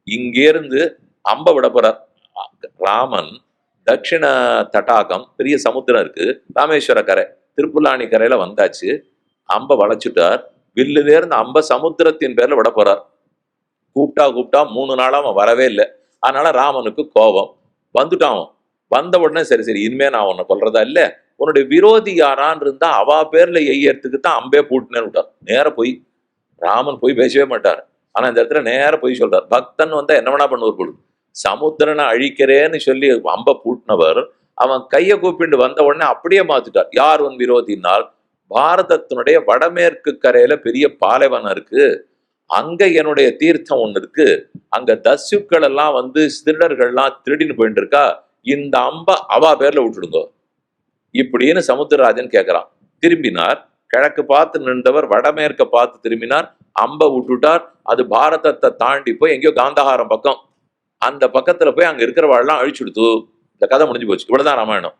இங்கேருந்து அம்ப விட போறார் ராமன். தட்சிண தடாகம் பெரிய சமுத்திரம் இருக்கு, ராமேஸ்வர கரை, திருப்புல்லானி கரையில வந்தாச்சு. அம்ப வளைச்சுட்டார். வில்லுலேருந்து அம்ப சமுத்திரத்தின் பேர்ல விட போறார். கூப்பிட்டா கூப்பிட்டா 3 நாளா அவன் வரவே இல்லை. அதனால ராமனுக்கு கோபம் வந்துட்டான். வந்த உடனே சரி சரி இனிமே நான் உன்னை கொல்றதா இல்ல, உன்னுடைய விரோதி யாரான்னு இருந்தா அவா பேர்ல எய்யறதுக்கு தான் அம்பே பூட்டினேன்னு விட்டார். நேர போய் ராமன் போய் பேசவே மாட்டார். ஆனா இந்த இடத்துல நேர போய் சொல்றார். பக்தன் வந்தா என்ன வேணா பண்ணுவார் பொழுது. சமுத்திரனை அழிக்கிறேன்னு சொல்லி அம்ப பூட்டினவர் அவன் கையை கூப்பிட்டு வந்த உடனே அப்படியே மாத்திட்டார். யார் உன் விரோதினால், பாரதத்தினுடைய வடமேற்கு கரையில பெரிய பாலைவனம் இருக்கு, அங்க என்னுடைய தீர்த்தம் ஒண்ணு இருக்கு, அங்க தஸ்யுக்கள் எல்லாம் வந்து திருடர்கள்லாம் திருடின்னு போயிட்டு இருக்கா, இந்த அம்ப அவா பேர்ல விட்டுடுங்க இப்படின்னு சமுத்திரராஜன் கேட்கிறான். திரும்பினார். கிழக்கு பார்த்து நின்றவர் வடமேற்க பார்த்து திரும்பினார். அம்ப விட்டுட்டார். அது பாரதத்தை தாண்டி போய் எங்கேயோ காந்தஹாரம் பக்கம், அந்த பக்கத்துல போய் அங்க இருக்கிறவாள்லாம் அழிச்சுடுத்து. இந்த கதை முடிஞ்சு போச்சு. இவ்வளவுதான் ராமாயணம்.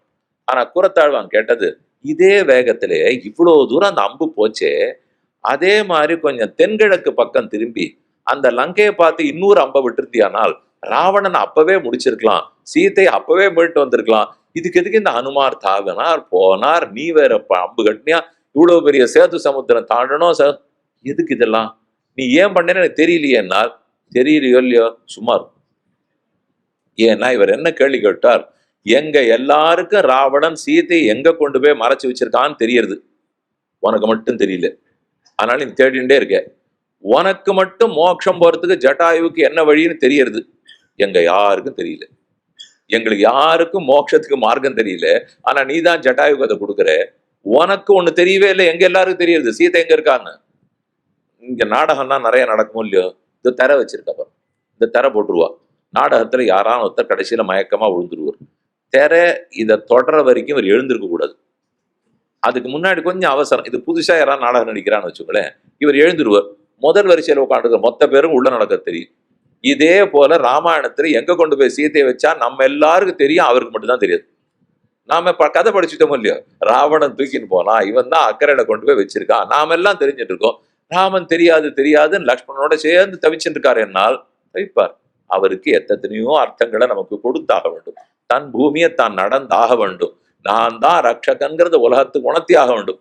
ஆனா கூறத்தாழ்வான் கேட்டது, இதே வேகத்திலே இவ்வளவு தூரம் அந்த அம்பு போச்சே, அதே மாதிரி கொஞ்சம் தென்கிழக்கு பக்கம் திரும்பி அந்த லங்கையை பார்த்து இன்னொரு அம்பை விட்டுருந்தியானால் ராவணன் அப்பவே முடிச்சிருக்கலாம், சீத்தை அப்பவே மீட்டு வந்திருக்கலாம். இதுக்கு எதுக்கு இந்த அனுமார் தாவினார் போனார், நீ வேற அம்பு கட்டினியா, இவ்வளவு பெரிய சேது சமுத்திரம் தாண்டணும் சார், எதுக்கு இதெல்லாம், நீ ஏன் பண்ணேன்னு எனக்கு தெரியலையேனால், தெரியலையோ இல்லையோ சும்மா இருக்கும். ஏன்னா இவர் என்ன கேள்வி கேட்டார், எங்க எல்லாருக்கும் ராவணன் சீத்தையை எங்க கொண்டு போய் மறைச்சு வச்சிருக்கான்னு தெரியறது, உனக்கு மட்டும் தெரியல, அதனால நீ தேடிண்டே இருக்க. உனக்கு மட்டும் மோட்சம் போறதுக்கு ஜட்டாயுவுக்கு என்ன வழின்னு தெரியறது, எங்க யாருக்கும் தெரியல. எங்களுக்கு யாருக்கும் மோட்சத்துக்கு மார்க்கம் தெரியல, ஆனா நீ தான் ஜட்டாயுக்கு அதை கொடுக்குற. உனக்கு ஒண்ணு தெரியவே இல்லை, எங்க எல்லாருக்கும் தெரியுது சீதை எங்க இருக்கான்னு. இங்க நாடகம்னா நிறைய நடக்கும் இல்லையோ, இது திரை வச்சிருக்கப்ப இந்த திரை போட்டுருவா. நாடகத்துல யாரான ஒருத்தர் கடைசியில மயக்கமா விழுந்துருவார். திரை இதை தொடர வரைக்கும் இவர் எழுந்திருக்க கூடாது. அதுக்கு முன்னாடி கொஞ்சம் அவசரம், இது புதுசா யாராவது நாடகம் நடிக்கிறான்னு வச்சுக்கோங்களேன், இவர் எழுந்துருவார். முதல் வரிசையில் உட்காந்துருக்க மொத்த பேரும் உள்ள நடக்க தெரியும். இதே போல ராமாயணத்துல எங்க கொண்டு போய் சீதையை வச்சா நம்ம எல்லாருக்கும் தெரியும், அவருக்கு மட்டும்தான் தெரியாது. நாம கதை படிச்சுட்டோமோ இல்லையோ, ராவணன் தூக்கின்னு போனா இவன் தான் அக்கறையில கொண்டு போய் வச்சிருக்கான், நாம எல்லாம் தெரிஞ்சுட்டு இருக்கோம். ராமன் தெரியாது தெரியாதுன்னு லக்ஷ்மணனோட சேர்ந்து தவிச்சுட்டு இருக்காரு. என்னால் தவிப்பார். அவருக்கு எத்தனையோ அர்த்தங்களை நமக்கு கொடுத்தாக வேண்டும். தன் பூமியை தான் நடந்தாக வேண்டும். நான் தான் ரட்சகன்கிறத உலகத்துக்கு உணர்த்தி ஆக வேண்டும்.